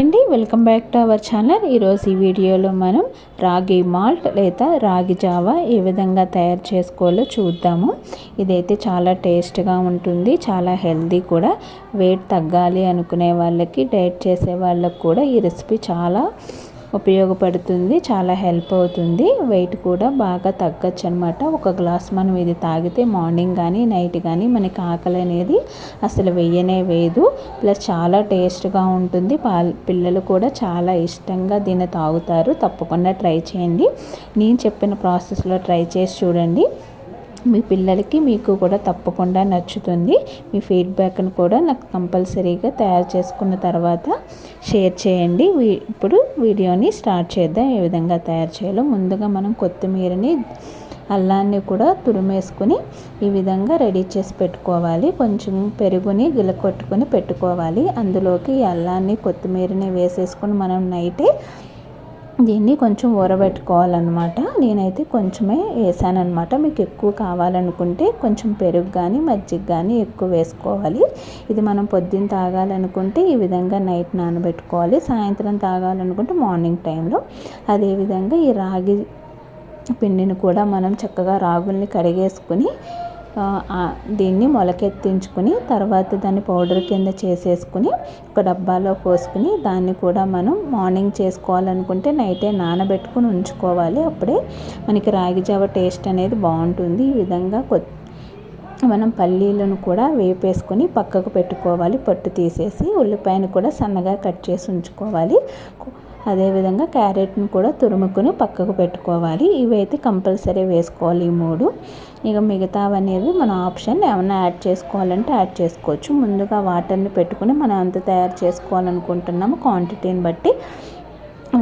అండి, welcome back to our channel. ఈరోజు ఈ వీడియోలో మనం రాగి మాల్ట్ లేదా రాగి జావా ఏ విధంగా తయారు చేసుకోవాలో చూద్దాము. ఇదైతే చాలా టేస్ట్గా ఉంటుంది, చాలా హెల్తీ కూడా. వెయిట్ తగ్గాలి అనుకునే వాళ్ళకి, డైట్ చేసే వాళ్ళకి కూడా ఈ రెసిపీ చాలా ఉపయోగపడుతుంది, చాలా హెల్ప్ అవుతుంది. వెయిట్ కూడా బాగా తగ్గచ్చు అనమాట. ఒక గ్లాస్ మనం ఇది తాగితే మార్నింగ్ కానీ నైట్ కానీ మనకి ఆకలి అనేది అసలు వేయనే వేయదు. ప్లస్ చాలా టేస్ట్గా ఉంటుంది. పిల్లలు కూడా చాలా ఇష్టంగా దీన్ని తాగుతారు. తప్పకుండా ట్రై చేయండి. నేను చెప్పిన ప్రాసెస్లో ట్రై చేసి చూడండి. మీ పిల్లలకి మీకు కూడా తప్పకుండా నచ్చుతుంది. మీ ఫీడ్బ్యాక్ను కూడా నాకు కంపల్సరీగా తయారు చేసుకున్న తర్వాత షేర్ చేయండి. ఇప్పుడు వీడియోని స్టార్ట్ చేద్దాం. ఏ విధంగా తయారు చేయాలో. ముందుగా మనం కొత్తిమీరని, అల్లాన్ని కూడా తురిమేసుకుని ఈ విధంగా రెడీ చేసి పెట్టుకోవాలి. కొంచెం పెరుగుని గిలకొట్టుకుని పెట్టుకోవాలి. అందులోకి ఈ అల్లాన్ని, కొత్తిమీరని వేసేసుకుని మనం నైటే దీన్ని కొంచెం ఊరబెట్టుకోవాలన్నమాట. నేనైతే కొంచెమే వేసానమాట. మీకు ఎక్కువ కావాలనుకుంటే కొంచెం పెరుగు కానీ మజ్జిగ కానీ ఎక్కువ వేసుకోవాలి. ఇది మనం పొద్దున్న తాగాలనుకుంటే ఈ విధంగా నైట్ నానబెట్టుకోవాలి. సాయంత్రం తాగాలనుకుంటే మార్నింగ్ టైంలో. అదేవిధంగా ఈ రాగి పిండిని కూడా మనం చక్కగా రాగుల్ని కడిగేసుకుని దీన్ని మొలకెత్తించుకుని తర్వాత దాన్ని పౌడర్ కింద చేసేసుకుని ఒక డబ్బాలో పోసుకుని దాన్ని కూడా మనం మార్నింగ్ చేసుకోవాలనుకుంటే నైటే నానబెట్టుకుని ఉంచుకోవాలి. అప్పుడే మనకి రాగి జావ టేస్ట్ అనేది బాగుంటుంది. ఈ విధంగా మనం పల్లీలను కూడా వేపేసుకొని పక్కకు పెట్టుకోవాలి. పొట్టు తీసేసి ఉల్లిపాయను కూడా సన్నగా కట్ చేసి ఉంచుకోవాలి. అదేవిధంగా క్యారెట్ని కూడా తురుముకుని పక్కకు పెట్టుకోవాలి. ఇవైతే కంపల్సరీ వేసుకోవాలి ఈ మూడు. ఇక మిగతావనేవి మన ఆప్షన్. ఏమైనా యాడ్ చేసుకోవాలంటే యాడ్ చేసుకోవచ్చు. ముందుగా వాటర్ని పెట్టుకుని మనం ఎంత తయారు చేసుకోవాలనుకుంటున్నామో క్వాంటిటీని బట్టి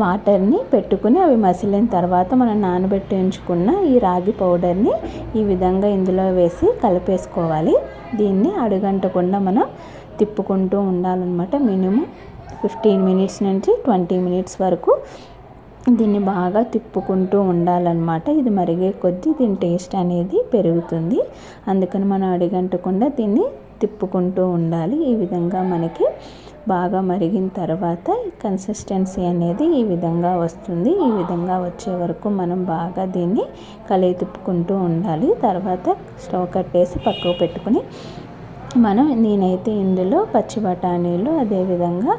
వాటర్ని పెట్టుకుని అవి మసిలిన తర్వాత మనం నానబెట్టి ఉంచుకున్న ఈ రాగి పౌడర్ని ఈ విధంగా ఇందులో వేసి కలిపేసుకోవాలి. దీన్ని అడుగంటకుండా మనం తిప్పుకుంటూ ఉండాలన్నమాట. మినిమం 15 మినిట్స్ నుంచి 20 మినిట్స్ వరకు దీన్ని బాగా తిప్పుకుంటూ ఉండాలన్నమాట. ఇది మరిగే కొద్దీ దీని టేస్ట్ అనేది పెరుగుతుంది. అందుకని మనం అడిగంటకుండా దీన్ని తిప్పుకుంటూ ఉండాలి. ఈ విధంగా మనకి బాగా మరిగిన తర్వాత కన్సిస్టెన్సీ అనేది ఈ విధంగా వస్తుంది. ఈ విధంగా వచ్చే వరకు మనం బాగా దీన్ని తిప్పుకుంటూ ఉండాలి. తర్వాత స్టవ్ కట్టేసి పక్కకు పెట్టుకుని నేనైతే ఇందులో పచ్చి బఠానీలు, అదేవిధంగా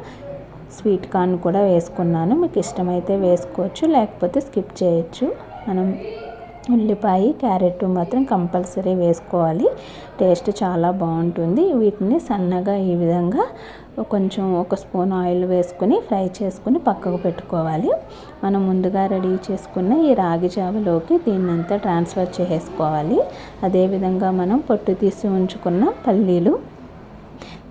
స్వీట్ కార్న్ కూడా వేసుకున్నాను. మీకు ఇష్టమైతే వేసుకోవచ్చు, లేకపోతే స్కిప్ చేయొచ్చు. మనం ఉల్లిపాయ, క్యారెట్ మాత్రం కంపల్సరీ వేసుకోవాలి. టేస్ట్ చాలా బాగుంటుంది. వీటిని సన్నగా ఈ విధంగా కొంచెం ఒక స్పూన్ ఆయిల్ వేసుకుని ఫ్రై చేసుకుని పక్కకు పెట్టుకోవాలి. మనం ముందుగా రెడీ చేసుకున్న ఈ రాగి జావలోకి దీన్నంతా ట్రాన్స్ఫర్ చేసుకోవాలి. అదేవిధంగా మనం పొట్టు తీసి ఉంచుకున్న పల్లీలు,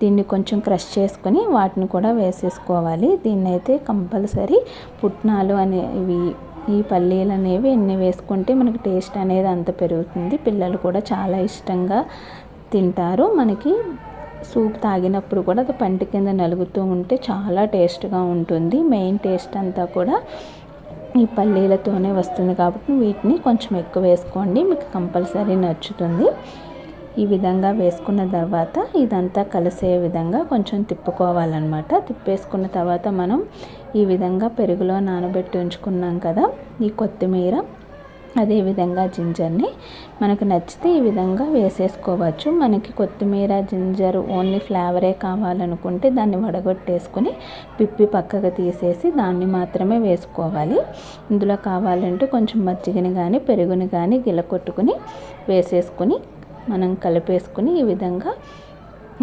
దీన్ని కొంచెం క్రష్ చేసుకుని వాటిని కూడా వేసేసుకోవాలి. దీన్నైతే కంపల్సరీ పుట్నాలు అనేవి, ఈ పల్లీలు అనేవి ఎన్ని వేసుకుంటే మనకి టేస్ట్ అనేది అంత పెరుగుతుంది. పిల్లలు కూడా చాలా ఇష్టంగా తింటారు. మనకి సూప్ తాగినప్పుడు కూడా అది పంటి కింద నలుగుతూ ఉంటే చాలా టేస్ట్గా ఉంటుంది. మెయిన్ టేస్ట్ అంతా కూడా ఈ పల్లీలతోనే వస్తుంది కాబట్టి వీటిని కొంచెం ఎక్కువ వేసుకోండి, మీకు కంపల్సరీ నచ్చుతుంది. ఈ విధంగా వేసుకున్న తర్వాత ఇదంతా కలిసే విధంగా కొంచెం తిప్పుకోవాలన్నమాట. తిప్పేసుకున్న తర్వాత మనం ఈ విధంగా పెరుగులో నానబెట్టి ఉంచుకున్నాం కదా ఈ కొత్తిమీర, అదేవిధంగా జింజర్ని మనకు నచ్చితే ఈ విధంగా వేసేసుకోవచ్చు. మనకి కొత్తిమీర, జింజర్ ఓన్లీ ఫ్లేవరే కావాలనుకుంటే దాన్ని వడగొట్టేసుకుని పిప్పి పక్కకు తీసేసి దాన్ని మాత్రమే వేసుకోవాలి. ఇందులో కావాలంటే కొంచెం మజ్జిగని కానీ పెరుగుని కానీ గిలకొట్టుకుని వేసేసుకుని మనం కలిపేసుకుని ఈ విధంగా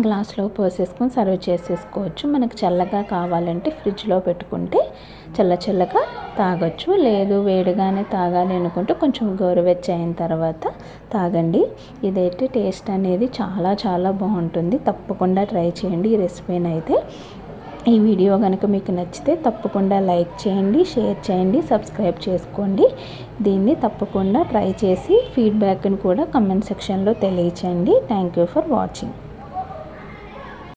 గ్లాస్లో పోసేసుకొని సర్వ్ చేసేసుకోవచ్చు. మనకు చల్లగా కావాలంటే ఫ్రిడ్జ్లో పెట్టుకుంటే చల్లగా తాగొచ్చు. లేదు వేడిగానే తాగాలి అనుకుంటే కొంచెం గోరువెచ్చ అయిన తర్వాత తాగండి. ఇదైతే టేస్ట్ అనేది చాలా చాలా బాగుంటుంది. తప్పకుండా ట్రై చేయండి ఈ రెసిపీని అయితే. ఈ వీడియో కనుక మీకు నచ్చితే తప్పకుండా లైక్ చేయండి, షేర్ చేయండి, సబ్స్క్రైబ్ చేసుకోండి. దీన్ని తప్పకుండా ట్రై చేసి ఫీడ్బ్యాక్ని కూడా కమెంట్ సెక్షన్లో తెలియచేయండి. Thank you for watching.